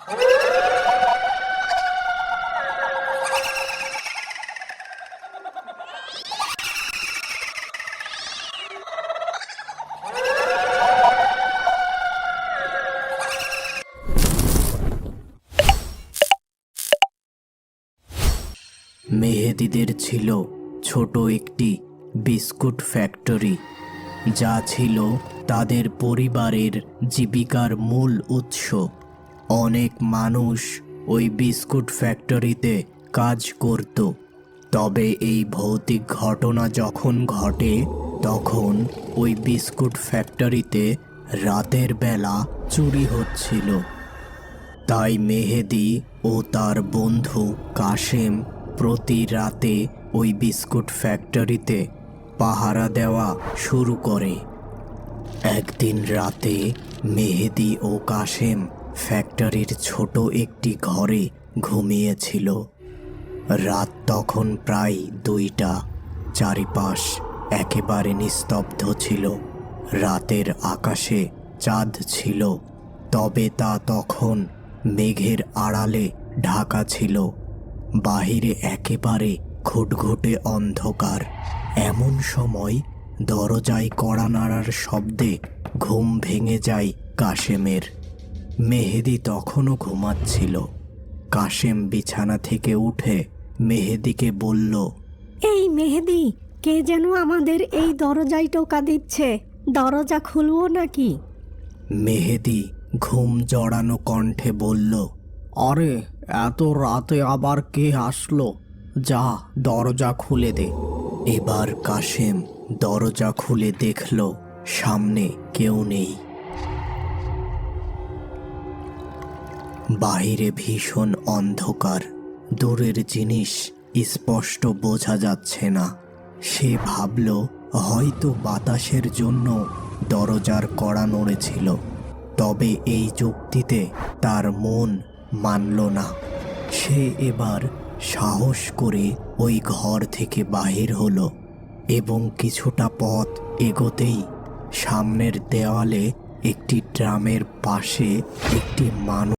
মেহেদিদের ছিল ছোট একটি বিস্কুট ফ্যাক্টরি, যা ছিল তাদের পরিবারের জীবিকার মূল উৎস। অনেক মানুষ ওই বিস্কুট ফ্যাক্টরিতে কাজ করত। তবে এই ভৌতিক ঘটনা যখন ঘটে, তখন ওই বিস্কুট ফ্যাক্টরিতে রাতের বেলা চুরি হচ্ছিল। তাই মেহেদি ও তার বন্ধু কাশেম প্রতি রাতে ওই বিস্কুট ফ্যাক্টরিতে পাহারা দেওয়া শুরু করে। একদিন রাতে মেহেদি ও কাশেম ফ্যাক্টরির ছোট একটি ঘরে ঘুমিয়েছিল। রাত তখন প্রায় 2টা। চারিপাশ একেবারে নিস্তব্ধ ছিল। রাতের আকাশে চাঁদ ছিল, তবে তা তখন মেঘের আড়ালে ঢাকা ছিল। বাহিরে একেবারে ঘুটঘুটে অন্ধকার। এমন সময় দরজায় কড়া নাড়ার শব্দে ঘুম ভেঙে যায় কাশেমের। মেহেদি তখনও ঘুমাচ্ছিল। কাশেম বিছানা থেকে উঠে মেহেদিকে বলল, এই মেহেদি, কে যেন আমাদের এই দরজায় টোকা দিচ্ছে, দরজা খুলবো নাকি? মেহেদি ঘুম জড়ানো কণ্ঠে বলল, আরে এত রাতে আবার কে আসলো? যা দরজা খুলে দে। এবার কাশেম দরজা খুলে দেখল সামনে কেউ নেই। বাহিরে ভীষণ অন্ধকার, দূরের জিনিস স্পষ্ট বোঝা যাচ্ছে না। সে ভাবল হয়তো বাতাসের জন্য দরজার কড়া নড়েছিল। তবে এই যুক্তিতে তার মন মানল না। সে এবার সাহস করে ওই ঘর থেকে বাহির হলো এবং কিছুটা পথ এগোতেই সামনের দেওয়ালে একটি ড্রামের পাশে একটি মানুষ